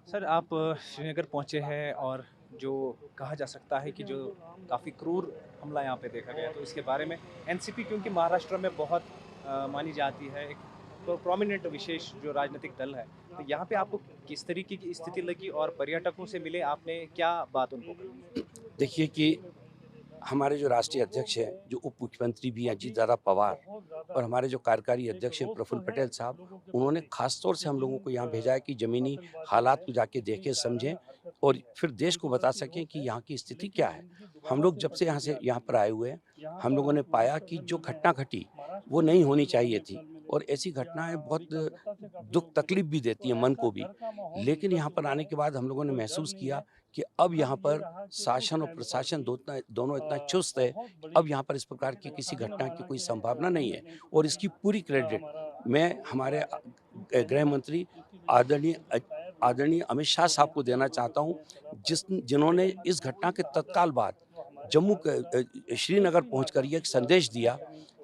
Sir आप श्रीनगर पहुँचे हैं और जो कहा जा सकता है कि जो काफ़ी क्रूर हमला यहाँ पे देखा गया, तो इसके बारे में एनसीपी क्योंकि महाराष्ट्र में बहुत मानी जाती है, एक प्रोमिनेंट विशेष जो राजनीतिक दल है, तो यहाँ पे आपको किस तरीके की स्थिति लगी और पर्यटकों से मिले आपने क्या बात उनको कही? देखिए कि हमारे जो राष्ट्रीय अध्यक्ष हैं, जो उप मुख्यमंत्री भी हैं अजीत दादा पवार और हमारे जो कार्यकारी अध्यक्ष हैं प्रफुल्ल पटेल साहब, उन्होंने खास तौर से हम लोगों को यहाँ भेजा है कि ज़मीनी हालात को जाके देखें, समझें और फिर देश को बता सकें कि यहाँ की स्थिति क्या है। हम लोग जब से यहाँ पर आए हुए हैं, हम लोगों ने पाया कि जो घटना घटी, वो नहीं होनी चाहिए थी और ऐसी घटनाएँ बहुत दुःख तकलीफ़ भी देती हैं मन को भी। लेकिन यहाँ पर आने के बाद हम लोगों ने महसूस किया कि अब यहाँ पर शासन और प्रशासन दोनों इतना चुस्त है, अब यहाँ पर इस प्रकार की किसी घटना की कोई संभावना नहीं है और इसकी पूरी क्रेडिट मैं हमारे गृह मंत्री आदरणीय अमित शाह साहब को देना चाहता हूँ, जिन्होंने इस घटना के तत्काल बाद श्रीनगर पहुँचकर ये एक संदेश दिया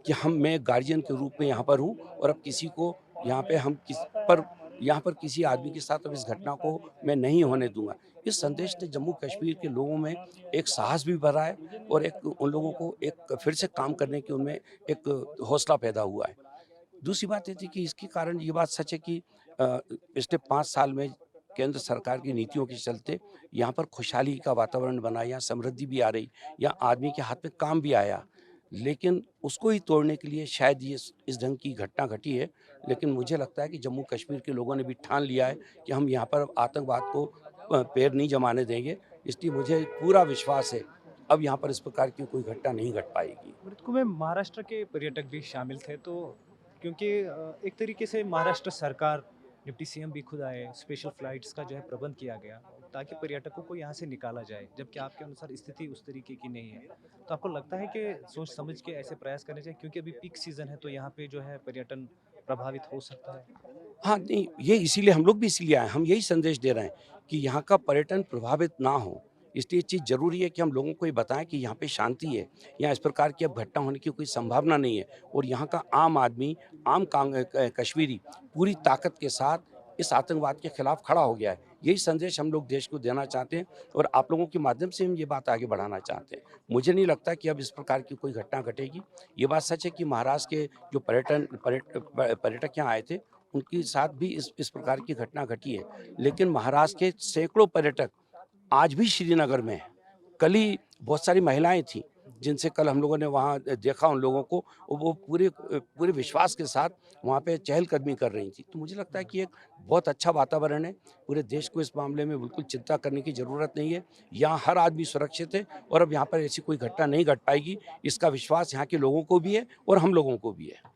कि मैं गार्जियन के रूप में यहाँ पर हूँ और अब किसी को यहाँ पे हम किस पर यहाँ पर किसी आदमी के साथ अब इस घटना को मैं नहीं होने दूँगा। इस संदेश ने जम्मू कश्मीर के लोगों में एक साहस भी भरा है और एक उन लोगों को एक फिर से काम करने की उनमें एक हौसला पैदा हुआ है। दूसरी बात ये थी कि इसके कारण ये बात सच है कि पिछले 5 साल में केंद्र सरकार की नीतियों के चलते यहाँ पर खुशहाली का वातावरण बना, यहाँ समृद्धि भी आ रही, यहाँ आदमी के हाथ में काम भी आया। लेकिन उसको ही तोड़ने के लिए शायद ये इस ढंग की घटना घटी है। लेकिन मुझे लगता है कि जम्मू कश्मीर के लोगों ने भी ठान लिया है कि हम यहाँ पर आतंकवाद को पैर नहीं जमाने देंगे। इसलिए मुझे पूरा विश्वास है, अब यहाँ पर इस प्रकार की कोई घटना नहीं घट पाएगी। मृतकों में महाराष्ट्र के पर्यटक भी शामिल थे, तो क्योंकि एक तरीके से महाराष्ट्र सरकार, डिप्टी सीएम भी खुद आए, स्पेशल फ्लाइट्स का जो है प्रबंध किया गया ताकि पर्यटकों को यहाँ से निकाला जाए, जबकि आपके अनुसार स्थिति उस तरीके की नहीं है। तो आपको लगता है कि सोच समझ के ऐसे प्रयास करने चाहिए क्योंकि अभी पीक सीजन है, तो यहाँ पे जो है पर्यटन प्रभावित हो सकता है? हाँ, नहीं, ये इसीलिए हम लोग भी इसीलिए आए हैं, हम यही संदेश दे रहे हैं कि यहाँ का पर्यटन प्रभावित ना हो। इसलिए ये चीज़ ज़रूरी है कि हम लोगों को ये बताएँ कि यहाँ पे शांति है, यहाँ इस प्रकार की अब घटना होने की कोई संभावना नहीं है और यहाँ का आम आदमी, आम कश्मीरी पूरी ताकत के साथ इस आतंकवाद के खिलाफ खड़ा हो गया है। यही संदेश हम लोग देश को देना चाहते हैं और आप लोगों के माध्यम से हम ये बात आगे बढ़ाना चाहते हैं। मुझे नहीं लगता कि अब इस प्रकार की कोई घटना घटेगी। ये बात सच है कि महाराष्ट्र के जो पर्यटक यहाँ आए थे, उनके साथ भी इस प्रकार की घटना घटी है। लेकिन महाराष्ट्र के सैकड़ों पर्यटक आज भी श्रीनगर में हैं। कल ही बहुत सारी महिलाएँ थीं, जिनसे कल हम लोगों ने वहाँ देखा उन लोगों को और वो पूरे विश्वास के साथ वहाँ पे चहलकदमी कर रही थीं। तो मुझे लगता है कि एक बहुत अच्छा वातावरण है। पूरे देश को इस मामले में बिल्कुल चिंता करने की ज़रूरत नहीं है। यहाँ हर आदमी सुरक्षित है और अब यहाँ पर ऐसी कोई घटना नहीं घट पाएगी। इसका विश्वास यहाँ के लोगों को भी है और हम लोगों को भी है।